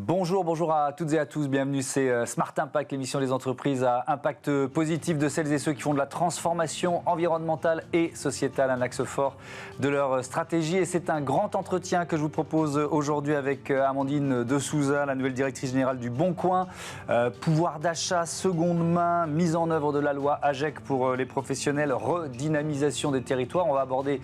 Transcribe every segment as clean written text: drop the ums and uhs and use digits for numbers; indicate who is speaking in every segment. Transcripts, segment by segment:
Speaker 1: Bonjour à toutes et à tous, bienvenue, c'est Smart Impact, l'émission des entreprises à impact positif de celles et ceux qui font de la transformation environnementale et sociétale un axe fort de leur stratégie. Et c'est un grand entretien que je vous propose aujourd'hui avec Amandine de Souza, la nouvelle directrice générale du Bon Coin. Pouvoir d'achat, seconde main, mise en œuvre de la loi AGEC pour les professionnels, redynamisation des territoires. On va aborder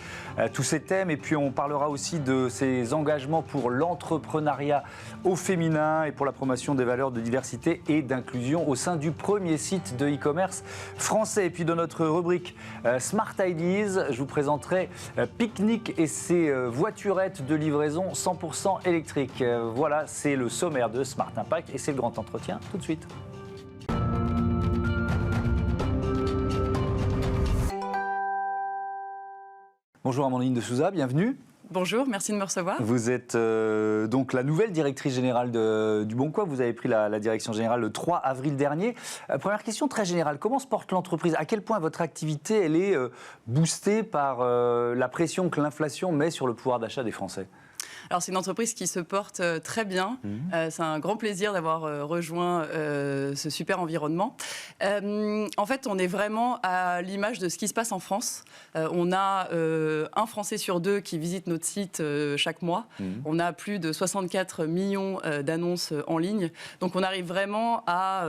Speaker 1: tous ces thèmes et puis on parlera aussi de ses engagements pour l'entrepreneuriat au féminin et pour la promotion des valeurs de diversité et d'inclusion au sein du premier site de e-commerce français. Et puis dans notre rubrique Smart Ideas, je vous présenterai Picnic et ses voiturettes de livraison 100% électriques. Voilà, c'est le sommaire de Smart Impact et c'est le grand entretien tout de suite. Bonjour Amandine de Souza, bienvenue.
Speaker 2: Bonjour, merci de me recevoir.
Speaker 1: Vous êtes donc la nouvelle directrice générale du Bon Coin. Vous avez pris la direction générale le 3 avril dernier. Première question très générale, comment se porte l'entreprise? À quel point votre activité elle est boostée par la pression que l'inflation met sur le pouvoir d'achat des Français?
Speaker 2: Alors c'est une entreprise qui se porte très bien. C'est un grand plaisir d'avoir rejoint ce super environnement. En fait, on est vraiment à l'image de ce qui se passe en France. On a un Français sur deux qui visite notre site chaque mois. On a plus de 64 millions d'annonces en ligne. Donc on arrive vraiment à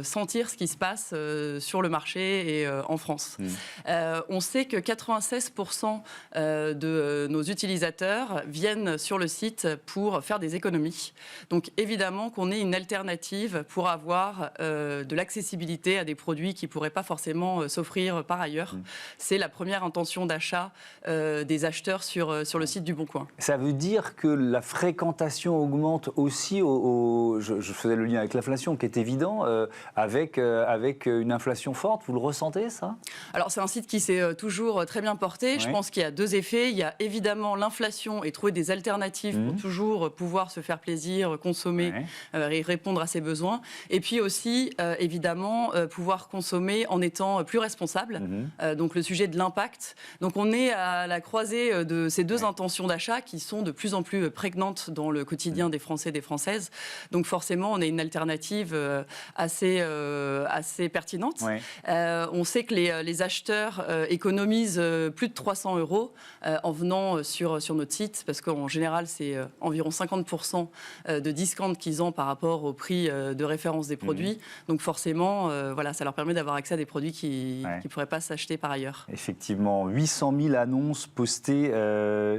Speaker 2: sentir ce qui se passe sur le marché et en France. On sait que 96% de nos utilisateurs viennent sur le site pour faire des économies. Donc évidemment qu'on ait une alternative pour avoir de l'accessibilité à des produits qui ne pourraient pas forcément s'offrir par ailleurs. C'est la première intention d'achat des acheteurs sur le site du Bon Coin.
Speaker 1: Ça veut dire que la fréquentation augmente aussi, je faisais le lien avec l'inflation qui est évident, avec une inflation forte, vous le ressentez ça?
Speaker 2: Alors c'est un site qui s'est toujours très bien porté. Oui. Je pense qu'il y a deux effets. Il y a évidemment l'inflation et trouver des alternatives pour toujours pouvoir se faire plaisir, consommer et répondre à ses besoins. Et puis aussi, évidemment, pouvoir consommer en étant plus responsable. Donc le sujet de l'impact. Donc on est à la croisée de ces deux intentions d'achat qui sont de plus en plus prégnantes dans le quotidien des Français et des Françaises. Donc forcément, on a une alternative assez pertinente. On sait que les acheteurs économisent plus de 300 € en venant sur notre site parce qu'en général, c'est environ 50% de discount qu'ils ont par rapport au prix de référence des produits. Donc forcément, voilà, ça leur permet d'avoir accès à des produits qui ne pourraient pas s'acheter par ailleurs.
Speaker 1: Effectivement, 800 000 annonces postées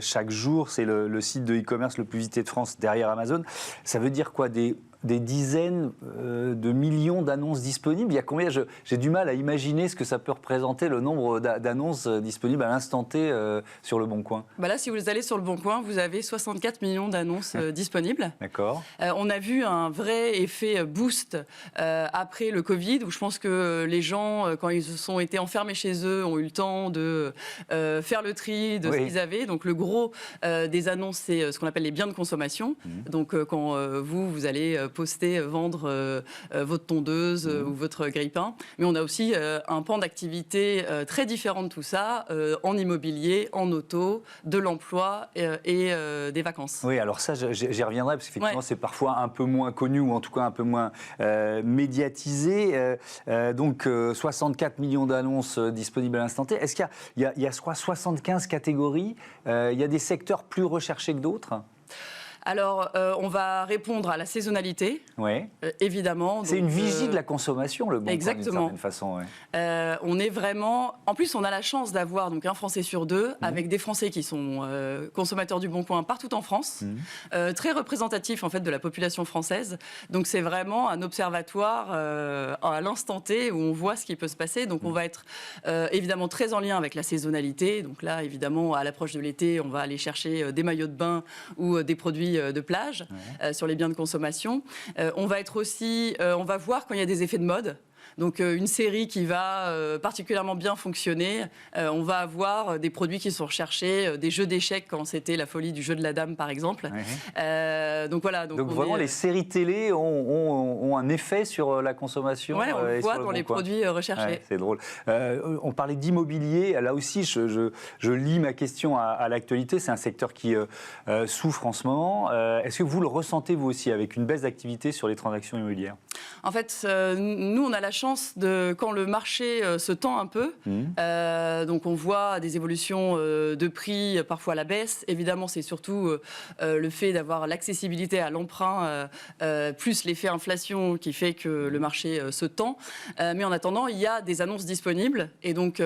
Speaker 1: chaque jour. C'est le site de e-commerce le plus visité de France derrière Amazon. Ça veut dire quoi, des dizaines de millions d'annonces disponibles? Il y a combien? J'ai du mal à imaginer ce que ça peut représenter, le nombre d'annonces disponibles à l'instant T sur le Bon Coin.
Speaker 2: Là, si vous allez sur le Bon Coin, vous avez 64 millions d'annonces disponibles.
Speaker 1: D'accord.
Speaker 2: On a vu un vrai effet boost après le Covid, où je pense que les gens, quand ils ont été enfermés chez eux, ont eu le temps de faire le tri de ce qu'ils avaient. Donc le gros des annonces, c'est ce qu'on appelle les biens de consommation. Donc quand vous allez poster, vendre votre tondeuse ou votre grille-pain. Mais on a aussi un pan d'activité très différent de tout ça, en immobilier, en auto, de l'emploi et des vacances.
Speaker 1: Oui, alors ça, j'y reviendrai, parce qu'effectivement, c'est parfois un peu moins connu, ou en tout cas un peu moins médiatisé. Donc, 64 millions d'annonces disponibles à l'instant T. Est-ce qu'il y a 75 catégories? Il y a des secteurs plus recherchés que d'autres?
Speaker 2: Alors, on va répondre à la saisonnalité, évidemment.
Speaker 1: C'est une vigie de la consommation, le Bon Coin, d'une certaine façon.
Speaker 2: On est vraiment... En plus, on a la chance d'avoir donc, un Français sur deux, avec des Français qui sont consommateurs du Bon Coin partout en France, très représentatifs en fait, de la population française. Donc, c'est vraiment un observatoire à l'instant T où on voit ce qui peut se passer. Donc, on va être évidemment très en lien avec la saisonnalité. Donc là, évidemment, à l'approche de l'été, on va aller chercher des maillots de bain ou des produits de plage sur les biens de consommation. On va être aussi, on va voir quand il y a des effets de mode. Donc une série qui va particulièrement bien fonctionner, on va avoir des produits qui sont recherchés, des jeux d'échecs quand c'était la folie du jeu de la dame par exemple. Donc voilà.
Speaker 1: Donc vraiment les séries télé ont un effet sur la consommation.
Speaker 2: Oui, on le voit dans les produits recherchés.
Speaker 1: Ouais, c'est drôle. On parlait d'immobilier. Là aussi, je lis ma question à l'actualité. C'est un secteur qui souffre en ce moment. Est-ce que vous le ressentez vous aussi avec une baisse d'activité sur les transactions immobilières?
Speaker 2: En fait, nous, on a la chance quand le marché se tend un peu, donc on voit des évolutions de prix, parfois à la baisse. Évidemment, c'est surtout le fait d'avoir l'accessibilité à l'emprunt, plus l'effet inflation qui fait que le marché se tend. Mais en attendant, il y a des annonces disponibles. Et donc,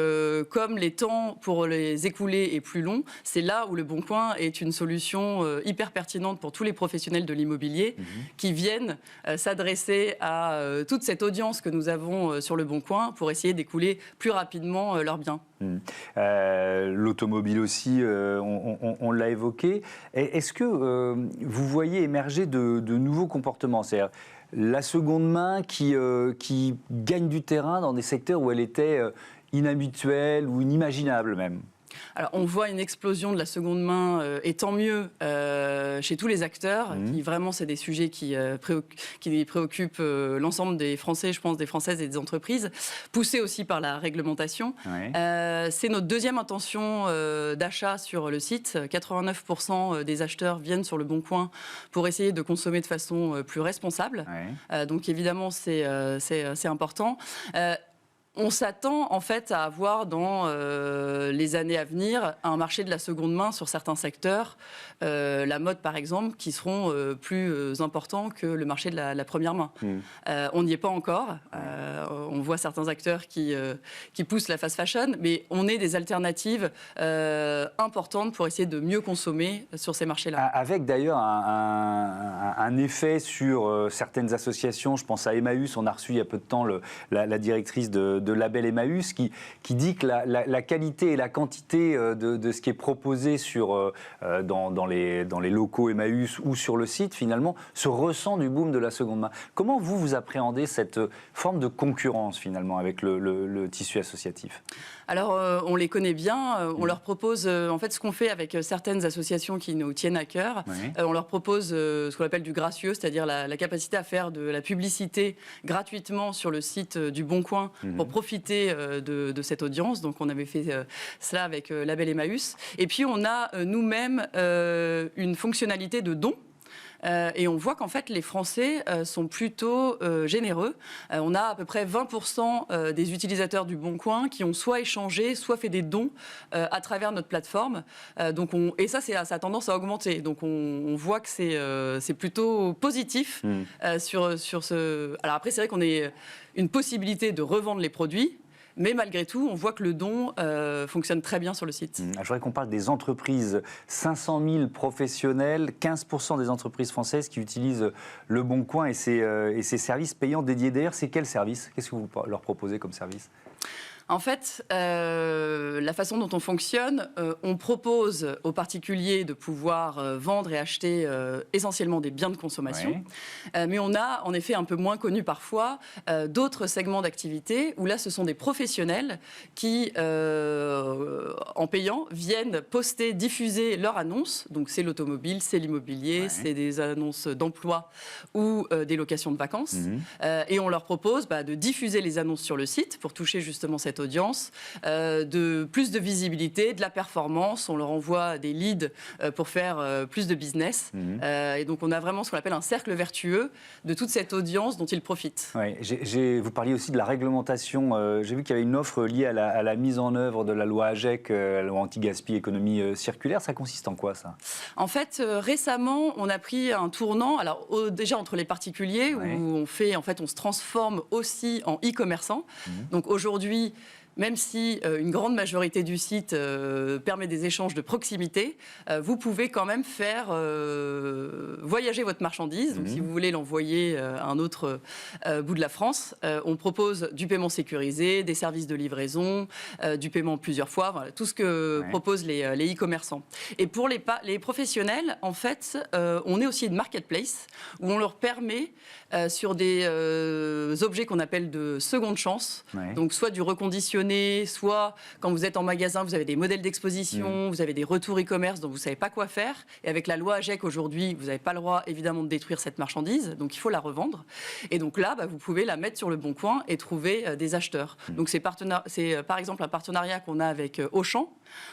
Speaker 2: comme les temps pour les écouler est plus long, c'est là où le Bon Coin est une solution hyper pertinente pour tous les professionnels de l'immobilier qui viennent s'adresser à toute cette audience que nous avons sur le Bon Coin pour essayer d'écouler plus rapidement leurs biens.
Speaker 1: L'automobile aussi, on l'a évoqué. Est-ce que vous voyez émerger de nouveaux comportements? C'est-à-dire la seconde main qui gagne du terrain dans des secteurs où elle était inhabituelle ou inimaginable même?
Speaker 2: Alors, on voit une explosion de la seconde main, et tant mieux, chez tous les acteurs. Qui, vraiment, c'est des sujets qui préoccupent l'ensemble des Français, je pense, des Françaises et des entreprises, poussés aussi par la réglementation. C'est notre deuxième intention d'achat sur le site. 89% des acheteurs viennent sur le Bon Coin pour essayer de consommer de façon plus responsable. Donc, évidemment, c'est important. On s'attend en fait à avoir dans les années à venir un marché de la seconde main sur certains secteurs, la mode par exemple, qui seront plus importants que le marché de la première main. On n'y est pas encore. On voit certains acteurs qui poussent la fast fashion, mais on est des alternatives importantes pour essayer de mieux consommer sur ces marchés-là.
Speaker 1: Avec d'ailleurs un effet sur certaines associations. Je pense à Emmaüs. On a reçu il y a peu de temps la directrice de Label Emmaüs qui dit que la qualité et la quantité de ce qui est proposé dans les locaux Emmaüs ou sur le site, finalement, se ressent du boom de la seconde main. Comment vous appréhendez cette forme de concurrence, finalement, avec le tissu associatif?
Speaker 2: Alors, on les connaît bien. On leur propose, en fait, ce qu'on fait avec certaines associations qui nous tiennent à cœur. On leur propose ce qu'on appelle du gracieux, c'est-à-dire la capacité à faire de la publicité gratuitement sur le site du Bon Coin pour profiter de cette audience. Donc, on avait fait cela avec Label Emmaüs. Et puis, on a nous-mêmes une fonctionnalité de don. Et on voit qu'en fait, les Français sont plutôt généreux. On a à peu près 20% des utilisateurs du Bon Coin qui ont soit échangé, soit fait des dons à travers notre plateforme. Et ça, ça a tendance à augmenter. Donc, on voit que c'est plutôt positif sur ce... Alors après, c'est vrai qu'on a une possibilité de revendre les produits. Mais malgré tout, on voit que le don fonctionne très bien sur le site.
Speaker 1: Je voudrais qu'on parle des entreprises. 500 000 professionnels, 15% des entreprises françaises qui utilisent le Bon Coin et ses services payants dédiés. D'ailleurs, c'est quel service? Qu'est-ce que vous leur proposez comme service?
Speaker 2: En fait, la façon dont on fonctionne, on propose aux particuliers de pouvoir vendre et acheter essentiellement des biens de consommation. Mais on a, en effet, un peu moins connu parfois, d'autres segments d'activité où là, ce sont des professionnels qui, en payant, viennent poster, diffuser leurs annonces. Donc, c'est l'automobile, c'est l'immobilier, c'est des annonces d'emploi ou des locations de vacances. Et on leur propose de diffuser les annonces sur le site pour toucher justement cette audience, de plus de visibilité, de la performance. On leur envoie des leads pour faire plus de business. Et donc, on a vraiment ce qu'on appelle un cercle vertueux de toute cette audience dont ils profitent.
Speaker 1: Vous parliez aussi de la réglementation. J'ai vu qu'il y avait une offre liée à la mise en œuvre de la loi AGEC, la loi anti-gaspi, économie circulaire. Ça consiste en quoi, ça?
Speaker 2: En fait, récemment, on a pris un tournant. Alors, déjà entre les particuliers, où on se transforme aussi en e-commerçant. Donc, aujourd'hui, même si une grande majorité du site permet des échanges de proximité, vous pouvez quand même faire voyager votre marchandise. Donc, si vous voulez l'envoyer à un autre bout de la France, on propose du paiement sécurisé, des services de livraison, du paiement plusieurs fois, voilà, tout ce que proposent les e-commerçants. Et pour les professionnels, en fait, on est aussi une marketplace où on leur permet, sur des objets qu'on appelle de seconde chance, donc soit du reconditionné, soit quand vous êtes en magasin, vous avez des modèles d'exposition, vous avez des retours e-commerce dont vous ne savez pas quoi faire. Et avec la loi AGEC aujourd'hui, vous n'avez pas le droit évidemment de détruire cette marchandise, donc il faut la revendre. Et donc là, vous pouvez la mettre sur le bon coin et trouver des acheteurs. Donc c'est par exemple un partenariat qu'on a avec Auchan,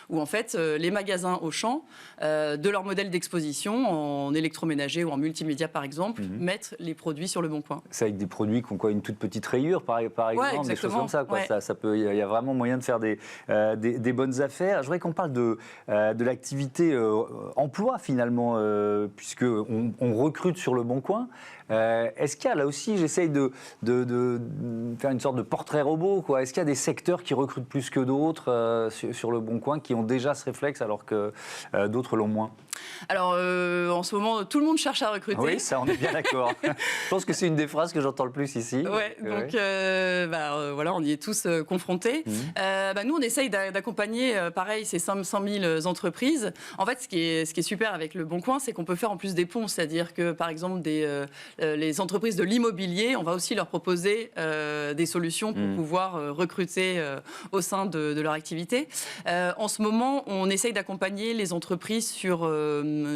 Speaker 2: où en fait les magasins Auchan, de leur modèle d'exposition en électroménager ou en multimédia par exemple, mettent les produits sur le bon coin.
Speaker 1: C'est avec des produits qui ont quoi, une toute petite rayure par exemple, des choses comme ça. Ça peut, il y a vraiment moyen de faire des bonnes affaires. Je voudrais qu'on parle de l'activité emploi finalement, puisque on recrute sur le bon coin. Est-ce qu'il y a là aussi, j'essaye de faire une sorte de portrait robot, quoi. Est-ce qu'il y a des secteurs qui recrutent plus que d'autres sur le bon coin, qui ont déjà ce réflexe alors que d'autres l'ont moins?
Speaker 2: Alors, en ce moment, tout le monde cherche à recruter.
Speaker 1: Oui, ça, on est bien d'accord. Je pense que c'est une des phrases que j'entends le plus ici.
Speaker 2: Donc, voilà, on y est tous confrontés. Nous, on essaye d'accompagner, pareil, ces 500 000 entreprises. En fait, ce qui est super avec le Bon Coin, c'est qu'on peut faire en plus des ponts. C'est-à-dire que, par exemple, les entreprises de l'immobilier, on va aussi leur proposer des solutions pour pouvoir recruter au sein de leur activité. En ce moment, on essaye d'accompagner les entreprises sur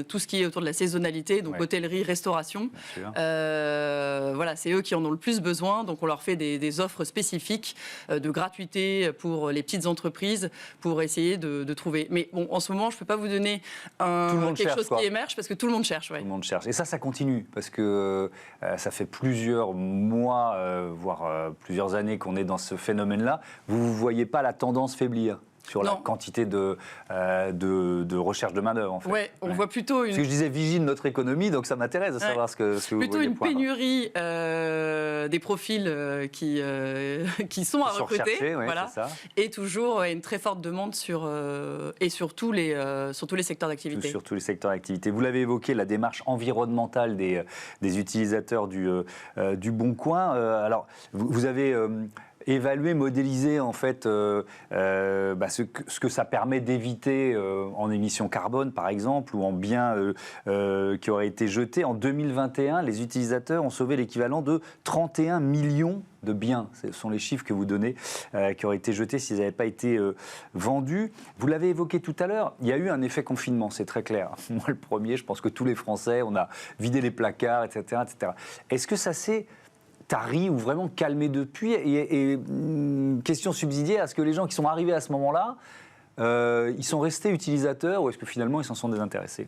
Speaker 2: tout ce qui est autour de la saisonnalité, donc hôtellerie, restauration. Voilà, c'est eux qui en ont le plus besoin, donc on leur fait des offres spécifiques de gratuité pour les petites entreprises pour essayer de trouver. Mais bon, en ce moment, je ne peux pas vous donner quelque chose qui émerge parce que tout le monde cherche. Tout
Speaker 1: le monde cherche. Et ça continue parce que ça fait plusieurs mois, voire plusieurs années qu'on est dans ce phénomène-là. Vous ne voyez pas la tendance faiblir sur la quantité de recherche de main-d'œuvre, en fait.
Speaker 2: On voit plutôt une...
Speaker 1: Parce que je disais vigile notre économie, donc ça m'intéresse de savoir ce que vous
Speaker 2: plutôt
Speaker 1: voyez
Speaker 2: une pénurie des profils qui sont à recruter, voilà. Et toujours une très forte demande sur tous les secteurs d'activité.
Speaker 1: Sur tous les secteurs d'activité. Vous l'avez évoqué, la démarche environnementale des utilisateurs du Bon Coin. Alors, vous avez... évaluer, modéliser en fait ce que ça permet d'éviter en émissions carbone par exemple ou en biens qui auraient été jetés. En 2021, les utilisateurs ont sauvé l'équivalent de 31 millions de biens. Ce sont les chiffres que vous donnez qui auraient été jetés s'ils n'avaient pas été vendus. Vous l'avez évoqué tout à l'heure, il y a eu un effet confinement, c'est très clair. Moi le premier, je pense que tous les Français, on a vidé les placards, etc. etc. Est-ce que ça s'est tari ou vraiment calmé depuis et question subsidiaire, est-ce que les gens qui sont arrivés à ce moment-là, ils sont restés utilisateurs ou est-ce que finalement ils s'en sont désintéressés?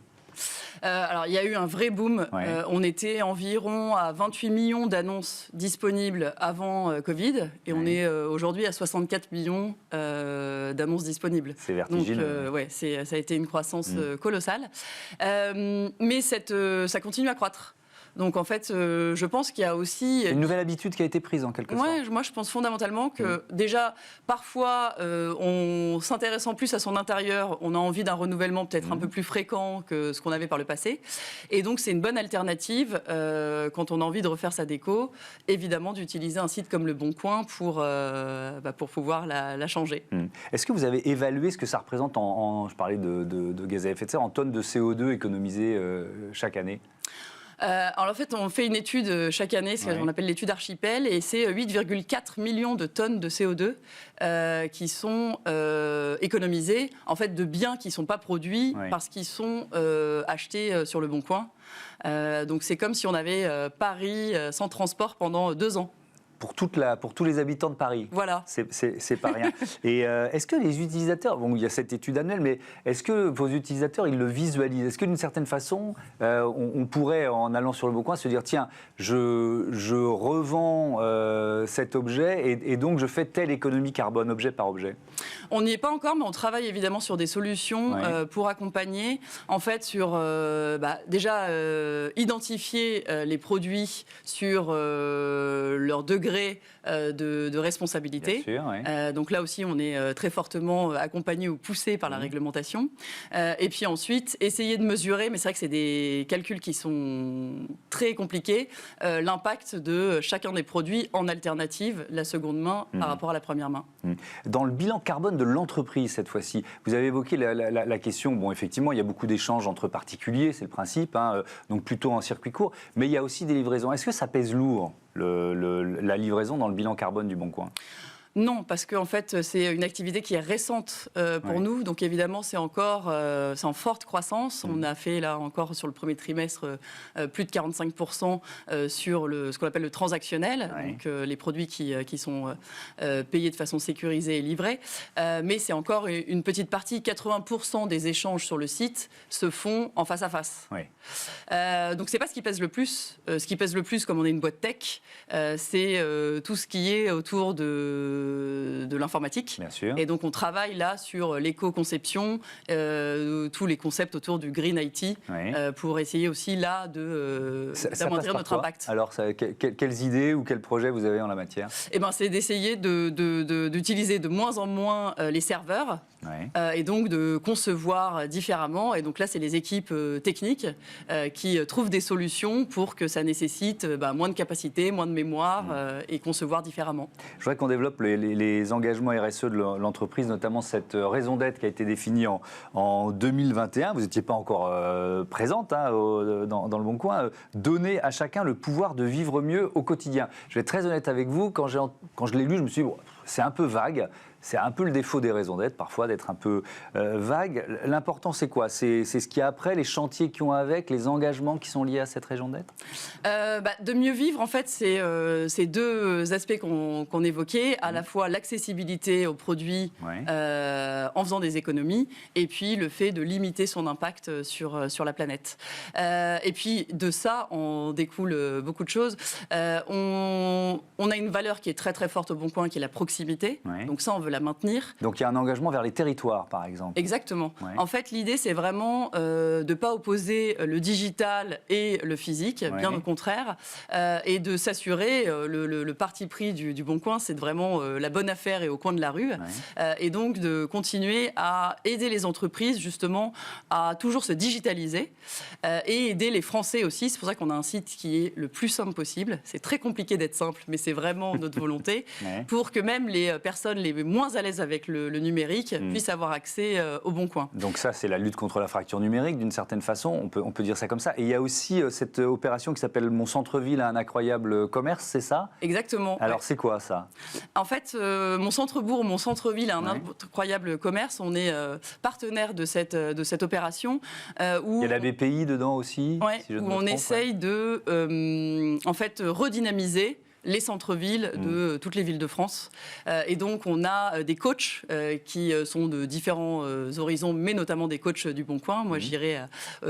Speaker 2: Alors, il y a eu un vrai boom. On était environ à 28 millions d'annonces disponibles avant Covid et on est aujourd'hui à 64 millions d'annonces disponibles.
Speaker 1: C'est vertigineux.
Speaker 2: Donc, ça a été une croissance colossale. Mais ça continue à croître. Donc en fait, je pense qu'il y a aussi...
Speaker 1: Une nouvelle habitude qui a été prise en quelque sorte.
Speaker 2: Moi je pense fondamentalement que déjà, parfois, en s'intéressant plus à son intérieur, on a envie d'un renouvellement peut-être un peu plus fréquent que ce qu'on avait par le passé. Et donc c'est une bonne alternative quand on a envie de refaire sa déco, évidemment d'utiliser un site comme Le Bon Coin pour pouvoir la changer.
Speaker 1: Est-ce que vous avez évalué ce que ça représente je parlais de gaz à effet de serre, en tonnes de CO2 économisées chaque année?
Speaker 2: Alors en fait, on fait une étude chaque année, ce qu'on appelle l'étude Archipel, et c'est 8,4 millions de tonnes de CO2 qui sont économisées en fait de biens qui ne sont pas produits parce qu'ils sont achetés sur le Bon Coin. Donc c'est comme si on avait Paris sans transport pendant 2 ans.
Speaker 1: Pour tous les habitants de Paris.
Speaker 2: Voilà.
Speaker 1: C'est pas rien. Et est-ce que les utilisateurs, bon, il y a cette étude annuelle, mais est-ce que vos utilisateurs, ils le visualisent? Est-ce que d'une certaine façon, on pourrait, en allant sur le Bon Coin, se dire, tiens, je revends cet objet et donc je fais telle économie carbone, objet par objet?
Speaker 2: On n'y est pas encore, mais on travaille évidemment sur des solutions pour accompagner, en fait, sur déjà identifier les produits sur leur degré de responsabilité.
Speaker 1: Bien sûr, oui.
Speaker 2: Donc là aussi, on est très fortement accompagné ou poussé par la réglementation. Et puis ensuite, essayer de mesurer, mais c'est vrai que c'est des calculs qui sont très compliqués, l'impact de chacun des produits en alternative, la seconde main par rapport à la première main.
Speaker 1: Dans le bilan carbone de l'entreprise, cette fois-ci, vous avez évoqué la question, bon, effectivement, il y a beaucoup d'échanges entre particuliers, c'est le principe, hein, donc plutôt en circuit court, mais il y a aussi des livraisons. Est-ce que ça pèse lourd, la livraison dans le bilan carbone du Bon Coin ?
Speaker 2: Non, parce qu'en fait, c'est une activité qui est récente pour nous. Donc évidemment, c'est en forte croissance. On a fait là encore sur le premier trimestre plus de 45% sur ce qu'on appelle le transactionnel, donc les produits qui sont payés de façon sécurisée et livrés. Mais c'est encore une petite partie. 80% des échanges sur le site se font en face à face. Donc c'est pas ce qui pèse le plus. Ce qui pèse le plus, comme on est une boîte tech, c'est tout ce qui est autour de l'informatique.
Speaker 1: Bien sûr.
Speaker 2: Et donc on travaille là sur l'éco-conception, tous les concepts autour du Green IT, pour essayer aussi là d'amoindrir notre impact.
Speaker 1: Alors, quelles idées ou quels projets vous avez en la matière ?
Speaker 2: C'est d'essayer d'utiliser de moins en moins les serveurs, et donc de concevoir différemment. Et donc là, c'est les équipes techniques qui trouvent des solutions pour que ça nécessite moins de capacité, moins de mémoire, et concevoir différemment.
Speaker 1: Je voudrais qu'on développe les engagements RSE de l'entreprise, notamment cette raison d'être qui a été définie en 2021. Vous n'étiez pas encore présente dans le Bon Coin. Donner à chacun le pouvoir de vivre mieux au quotidien. Je vais être très honnête avec vous, quand je l'ai lu, je me suis dit, c'est un peu vague. C'est un peu le défaut des raisons d'être, parfois, d'être un peu vague. L'important, c'est quoi ? C'est ce qu'il y a après, les chantiers qui ont avec, les engagements qui sont liés à cette raison d'être ?
Speaker 2: De mieux vivre, en fait, c'est deux aspects qu'on évoquait, à la fois l'accessibilité aux produits en faisant des économies, et puis le fait de limiter son impact sur la planète. Et puis de ça, on découle beaucoup de choses. On a une valeur qui est très très forte au Bon Coin, qui est la proximité. Donc ça, on veut la maintenir.
Speaker 1: Donc il y a un engagement vers les territoires, par exemple.
Speaker 2: Exactement. En fait, l'idée, c'est vraiment de ne pas opposer le digital et le physique, bien au contraire, et de s'assurer, le parti pris du Bon Coin, c'est vraiment la bonne affaire et au coin de la rue, et donc de continuer à aider les entreprises, justement, à toujours se digitaliser, et aider les Français aussi. C'est pour ça qu'on a un site qui est le plus simple possible. C'est très compliqué d'être simple, mais c'est vraiment notre volonté, pour que même les personnes les moins à l'aise avec le numérique puissent avoir accès au Bon Coin.
Speaker 1: Donc ça, c'est la lutte contre la fracture numérique, d'une certaine façon, on peut dire ça comme ça. Et il y a aussi cette opération qui s'appelle Mon centre-ville a un incroyable commerce, c'est ça ?
Speaker 2: Exactement.
Speaker 1: Alors c'est quoi ça ?
Speaker 2: En fait, Mon centre-bourg, Mon centre-ville a un incroyable commerce. On est partenaire de cette opération. Où
Speaker 1: il y a la BPI dedans aussi, si je ne me trompe,
Speaker 2: essaye de redynamiser les centres-villes de toutes les villes de France. Et donc, on a des coachs qui sont de différents horizons, mais notamment des coachs du Bon Coin. Moi, j'irai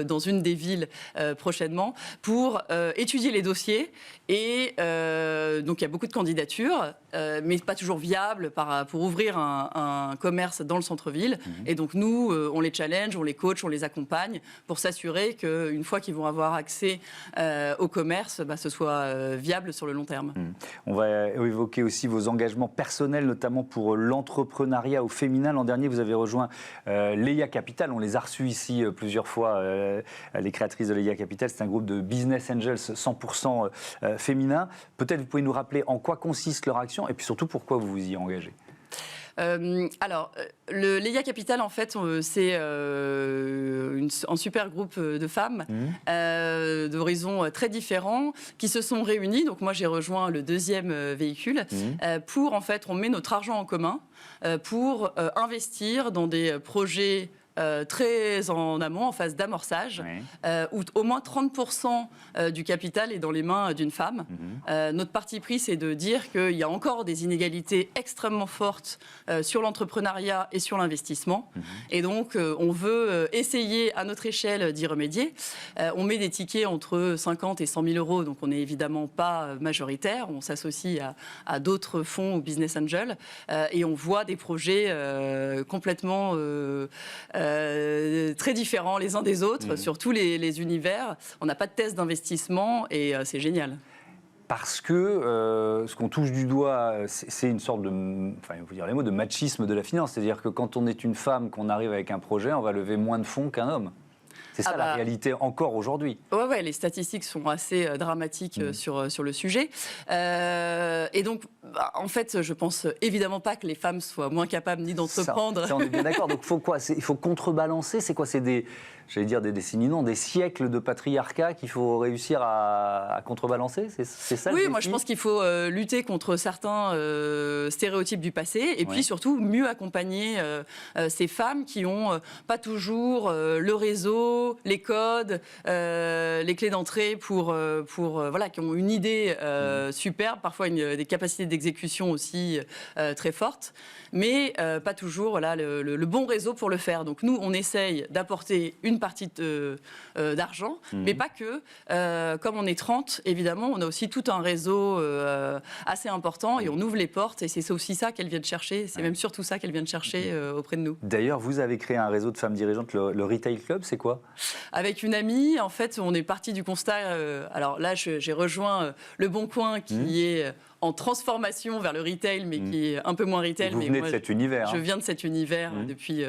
Speaker 2: dans une des villes prochainement pour étudier les dossiers. Et donc, il y a beaucoup de candidatures, mais pas toujours viables pour ouvrir un commerce dans le centre-ville. Et donc, nous, on les challenge, on les coach, on les accompagne pour s'assurer qu'une fois qu'ils vont avoir accès au commerce, ce soit viable sur le long terme.
Speaker 1: On va évoquer aussi vos engagements personnels, notamment pour l'entrepreneuriat au féminin. L'an dernier, vous avez rejoint Leia Capital. On les a reçus ici plusieurs fois, les créatrices de Leia Capital. C'est un groupe de business angels 100% féminin. Peut-être vous pouvez nous rappeler en quoi consiste leur action et puis surtout pourquoi vous vous y engagez.
Speaker 2: Le Leia Capital, en fait, c'est un super groupe de femmes d'horizons très différents qui se sont réunis. Donc moi, j'ai rejoint le deuxième véhicule pour, en fait, on met notre argent en commun pour investir dans des projets très en amont, en phase d'amorçage, où au moins 30% du capital est dans les mains d'une femme. Notre parti pris, c'est de dire qu'il y a encore des inégalités extrêmement fortes sur l'entrepreneuriat et sur l'investissement. Et donc, on veut essayer à notre échelle d'y remédier. On met des tickets entre 50 et 100 000 euros, donc on n'est évidemment pas majoritaire. On s'associe à d'autres fonds ou business angels et on voit des projets complètement très différents les uns des autres sur tous les univers. On n'a pas de test d'investissement et c'est génial.
Speaker 1: parce que ce qu'on touche du doigt, c'est une sorte de, enfin, il faut dire les mots, de machisme de la finance. C'est-à-dire que quand on est une femme, qu'on arrive avec un projet, on va lever moins de fonds qu'un homme. C'est ça la réalité encore aujourd'hui.
Speaker 2: Ouais, les statistiques sont assez dramatiques sur le sujet. Et donc, en fait, je pense évidemment pas que les femmes soient moins capables ni d'entreprendre.
Speaker 1: Ça, on est bien d'accord. Donc, faut quoi ? Il faut contrebalancer. C'est quoi ? C'est des décennies, non, des siècles de patriarcat qu'il faut réussir à contrebalancer. C'est ça.
Speaker 2: Oui, moi je pense qu'il faut lutter contre certains stéréotypes du passé et puis surtout mieux accompagner ces femmes qui ont pas toujours le réseau, les codes, les clés d'entrée pour voilà, qui ont une idée superbe, parfois des capacités d'exécution aussi très fortes, mais pas toujours voilà, le bon réseau pour le faire. Donc nous, on essaye d'apporter une partie d'argent, mais pas que. Comme on est 30, évidemment, on a aussi tout un réseau assez important et on ouvre les portes et c'est aussi ça qu'elles viennent chercher. C'est même surtout ça qu'elles viennent chercher auprès de nous.
Speaker 1: D'ailleurs, vous avez créé un réseau de femmes dirigeantes, le Retail Club, c'est quoi ?
Speaker 2: Avec une amie, en fait, on est parti du constat. Alors là, j'ai rejoint Le Bon Coin, qui est en transformation vers le retail, mais qui est un peu moins retail.
Speaker 1: Vous venez de cet univers.
Speaker 2: Je viens de cet univers depuis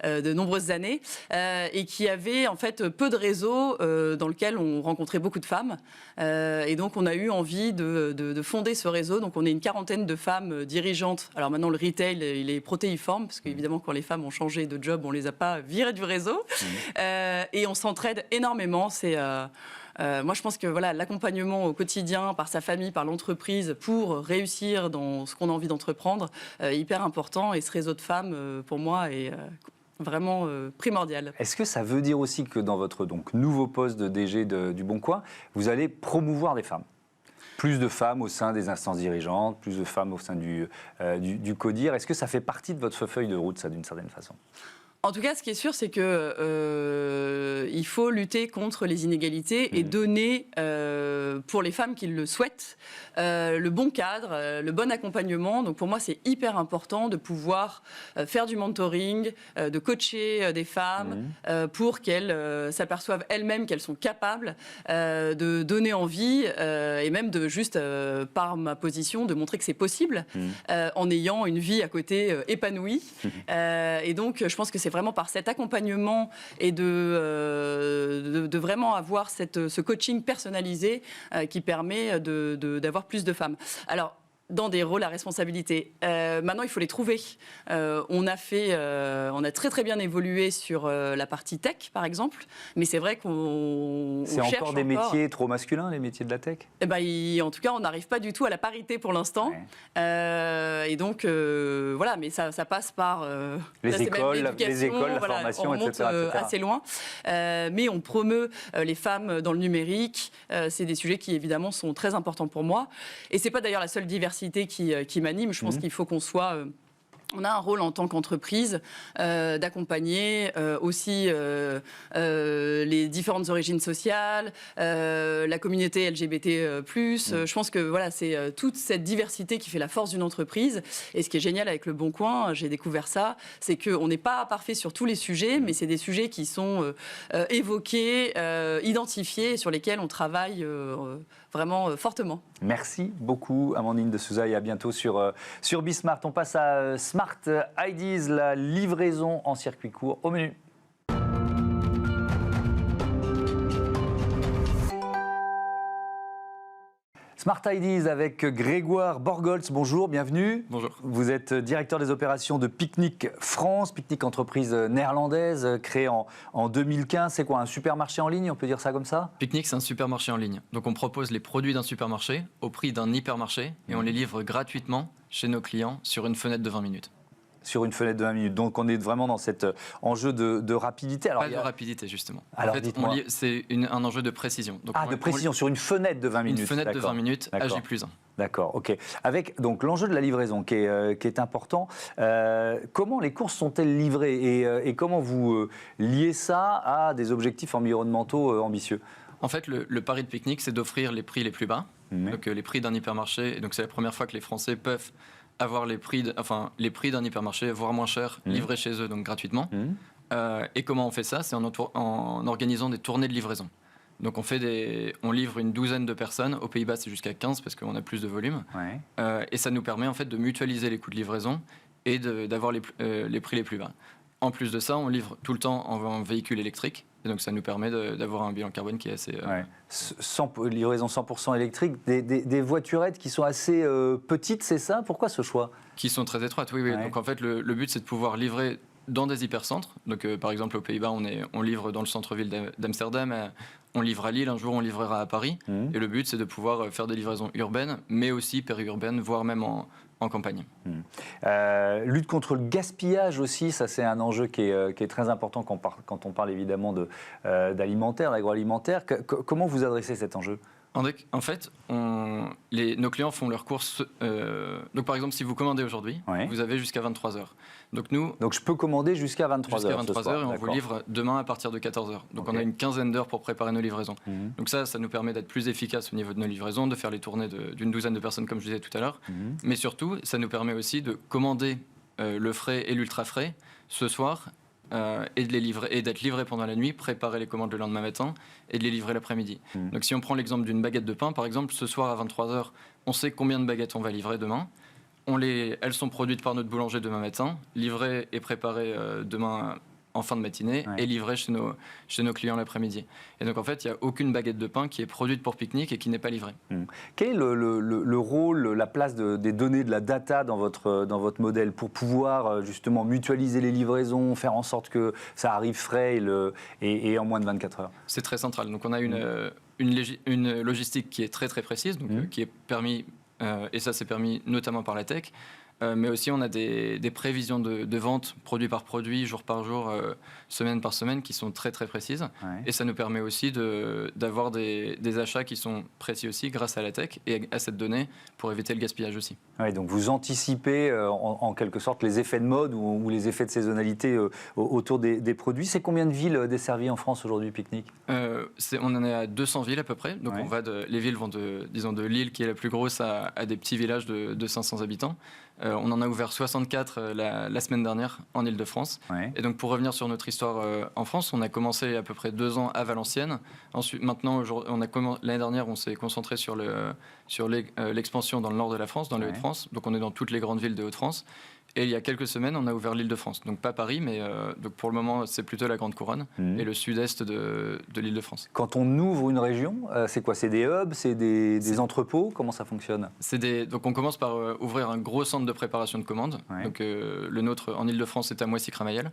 Speaker 2: de nombreuses années, et qui avait en fait peu de réseaux dans lequel on rencontrait beaucoup de femmes. Et donc, on a eu envie de fonder ce réseau. Donc, on est une quarantaine de femmes dirigeantes. Alors maintenant, le retail, il est protéiforme, parce qu'évidemment, quand les femmes ont changé de job, on les a pas virées du réseau. Et on s'entraide énormément. Moi, je pense que voilà, l'accompagnement au quotidien par sa famille, par l'entreprise, pour réussir dans ce qu'on a envie d'entreprendre, est hyper important. Et ce réseau de femmes, pour moi, est vraiment primordial.
Speaker 1: Est-ce que ça veut dire aussi que dans votre nouveau poste de DG du Bon Coin, vous allez promouvoir les femmes ? Plus de femmes au sein des instances dirigeantes, plus de femmes au sein du CODIR. Est-ce que ça fait partie de votre feuille de route, ça, d'une certaine façon ?
Speaker 2: En tout cas, ce qui est sûr, c'est que il faut lutter contre les inégalités et donner, pour les femmes qui le souhaitent, le bon cadre, le bon accompagnement. Donc pour moi, c'est hyper important de pouvoir faire du mentoring, de coacher des femmes pour qu'elles s'aperçoivent elles-mêmes qu'elles sont capables de donner envie et même de juste, par ma position, de montrer que c'est possible en ayant une vie à côté épanouie. Et donc, je pense que c'est vraiment par cet accompagnement et de vraiment avoir ce coaching personnalisé qui permet d'avoir plus de femmes. Alors, dans des rôles à responsabilité. Maintenant, il faut les trouver. On a très très bien évolué sur la partie tech, par exemple, mais c'est vrai qu'on cherche
Speaker 1: encore des métiers trop masculins, les métiers de la tech.
Speaker 2: En tout cas, on n'arrive pas du tout à la parité pour l'instant. Et donc, voilà, mais ça passe par
Speaker 1: les écoles, la formation,
Speaker 2: on monte assez loin. Mais on promeut les femmes dans le numérique. C'est des sujets qui, évidemment, sont très importants pour moi. Et c'est pas d'ailleurs la seule diversité qui m'anime. Je pense qu'il faut qu'on soit... On a un rôle en tant qu'entreprise d'accompagner aussi les différentes origines sociales, la communauté LGBT+. Je pense que voilà, c'est toute cette diversité qui fait la force d'une entreprise. Et ce qui est génial avec Le Bon Coin, j'ai découvert ça, c'est qu'on n'est pas parfait sur tous les sujets, mais c'est des sujets qui sont évoqués, identifiés, et sur lesquels on travaille vraiment fortement.
Speaker 1: Merci beaucoup, Amandine de Souza, et à bientôt sur Bismart. On passe à Smart Ideas, la livraison en circuit court au menu. Smart Ideas avec Grégoire Borgholz. Bonjour, bienvenue.
Speaker 3: Bonjour.
Speaker 1: Vous êtes directeur des opérations de Picnic France, Picnic entreprise néerlandaise créée en 2015. C'est quoi, un supermarché en ligne, on peut dire ça comme ça ?
Speaker 3: Picnic, c'est un supermarché en ligne. Donc on propose les produits d'un supermarché au prix d'un hypermarché et on les livre gratuitement chez nos clients sur une fenêtre de 20 minutes.
Speaker 1: Sur une fenêtre de 20 minutes. Donc on est vraiment dans cet enjeu de rapidité.
Speaker 3: Alors, pas de rapidité, justement.
Speaker 1: Alors,
Speaker 3: en fait, c'est un enjeu de précision. Donc,
Speaker 1: de précision, sur une fenêtre de 20 minutes.
Speaker 3: Une fenêtre de 20 minutes, J+1.
Speaker 1: D'accord, ok. Avec donc l'enjeu de la livraison qui est important, comment les courses sont-elles livrées et comment vous liez ça à des objectifs environnementaux ambitieux ?
Speaker 3: En fait, le pari de Picnic, c'est d'offrir les prix les plus bas, donc les prix d'un hypermarché. Et donc c'est la première fois que les Français peuvent avoir les prix d'un hypermarché, voire moins cher, livrés chez eux, donc gratuitement. Et comment on fait ça ? C'est en organisant des tournées de livraison. Donc on livre une douzaine de personnes. Aux Pays-Bas, c'est jusqu'à 15 parce qu'on a plus de volume. Et ça nous permet en fait de mutualiser les coûts de livraison et d'avoir les prix les plus bas. En plus de ça, on livre tout le temps en véhicule électrique. Et donc ça nous permet d'avoir un bilan carbone qui est assez...
Speaker 1: livraison 100% électrique, des voiturettes qui sont assez petites, c'est ça? Pourquoi ce choix?
Speaker 3: Qui sont très étroites, oui. Donc en fait, le but, c'est de pouvoir livrer dans des hypercentres. Donc par exemple, aux Pays-Bas, on livre dans le centre-ville d'Amsterdam, on livre à Lille, un jour on livrera à Paris. Et le but, c'est de pouvoir faire des livraisons urbaines, mais aussi périurbaines, voire même en campagne.
Speaker 1: Lutte contre le gaspillage aussi, ça c'est un enjeu qui est très important quand on parle évidemment d'alimentaire, d'agroalimentaire. Comment vous adressez cet enjeu?
Speaker 3: En fait, nos clients font leurs courses. Donc, par exemple, si vous commandez aujourd'hui, vous avez jusqu'à 23h. Donc,
Speaker 1: je peux commander jusqu'à 23h.
Speaker 3: Jusqu'à 23h et on vous livre demain à partir de 14h. Donc, on a une quinzaine d'heures pour préparer nos livraisons. Donc, ça nous permet d'être plus efficace au niveau de nos livraisons, de faire les tournées d'une douzaine de personnes, comme je disais tout à l'heure. Mais surtout, ça nous permet aussi de commander le frais et l'ultra frais ce soir. Et d'être livré pendant la nuit, préparer les commandes le lendemain matin et de les livrer l'après-midi. Donc si on prend l'exemple d'une baguette de pain, par exemple, ce soir à 23h, on sait combien de baguettes on va livrer demain. Elles sont produites par notre boulanger demain matin, livrées et préparées demain en fin de matinée et livrées chez nos clients l'après-midi. Et donc en fait, il n'y a aucune baguette de pain qui est produite pour pique-nique et qui n'est pas livrée.
Speaker 1: Quel est le rôle, la place des données, de la data dans votre modèle pour pouvoir justement mutualiser les livraisons, faire en sorte que ça arrive frais et en moins de 24 heures?
Speaker 3: C'est très central. Donc on a une logistique qui est très très précise, donc, qui est permis, et ça c'est permis notamment par la tech. Mais aussi, on a des prévisions de vente produit par produit, jour par jour, semaine par semaine, qui sont très très précises. Et ça nous permet aussi d'avoir des achats qui sont précis aussi grâce à la tech et à cette donnée pour éviter le gaspillage aussi.
Speaker 1: Donc vous anticipez en quelque sorte les effets de mode ou les effets de saisonnalité autour des produits. C'est combien de villes desservies en France aujourd'hui, Picnic?
Speaker 3: On en est à 200 villes à peu près. Donc les villes vont de Lille, qui est la plus grosse, à des petits villages de 500 habitants. On en a ouvert 64 la semaine dernière en Ile-de-France. Et donc pour revenir sur notre histoire en France, on a commencé à peu près 2 ans à Valenciennes. Ensuite, maintenant, l'année dernière, on s'est concentré sur l'expansion dans le nord de la France, dans les Hauts-de-France. Donc on est dans toutes les grandes villes des Hauts-de-France. Et il y a quelques semaines, on a ouvert l'Île-de-France. Donc pas Paris, mais donc pour le moment, c'est plutôt la Grande Couronne et le sud-est de l'Île-de-France.
Speaker 1: Quand on ouvre une région, c'est quoi? C'est des hubs? C'est des entrepôts? Comment ça fonctionne?
Speaker 3: Donc on commence par ouvrir un gros centre de préparation de commandes. Donc le nôtre en Île-de-France est à Moissy-Cramayel.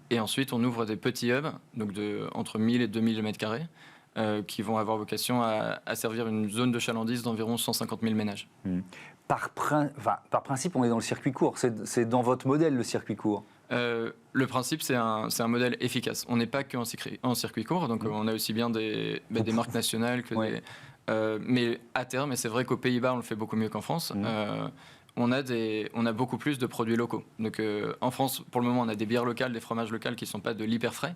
Speaker 3: Et ensuite, on ouvre des petits hubs, donc entre 1000 et 2000 m², qui vont avoir vocation à servir une zone de chalandise d'environ 150 000 ménages.
Speaker 1: Par principe, on est dans le circuit court. C'est dans votre modèle, le circuit court?
Speaker 3: Le principe, c'est un modèle efficace. On n'est pas qu'en circuit court, donc on a aussi bien des marques nationales que mais à terme, et c'est vrai qu'aux Pays-Bas, on le fait beaucoup mieux qu'en France, on a beaucoup plus de produits locaux. Donc en France, pour le moment, on a des bières locales, des fromages locaux qui ne sont pas de l'hyper frais,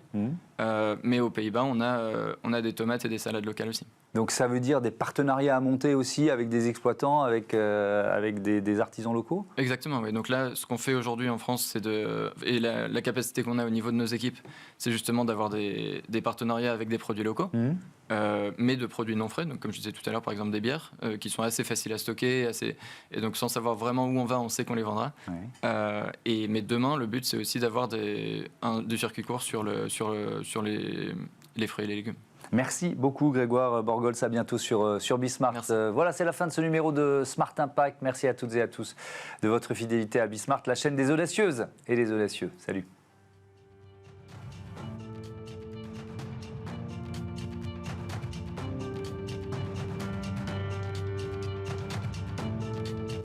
Speaker 3: mais aux Pays-Bas, on a des tomates et des salades locales aussi.
Speaker 1: Donc ça veut dire des partenariats à monter aussi avec des exploitants, avec des artisans locaux?
Speaker 3: Exactement, oui. Donc là, ce qu'on fait aujourd'hui en France, et la capacité qu'on a au niveau de nos équipes, c'est justement d'avoir des partenariats avec des produits locaux, mais de produits non frais. Donc comme je disais tout à l'heure, par exemple des bières, qui sont assez faciles à stocker, et donc sans savoir vraiment où on va, on sait qu'on les vendra. Mais demain, le but, c'est aussi d'avoir du circuit court sur les fruits et les légumes.
Speaker 1: Merci beaucoup Grégoire Borgols, à bientôt sur Bismart. Voilà, c'est la fin de ce numéro de Smart Impact. Merci à toutes et à tous de votre fidélité à Bismart, la chaîne des audacieuses et des audacieux. Salut.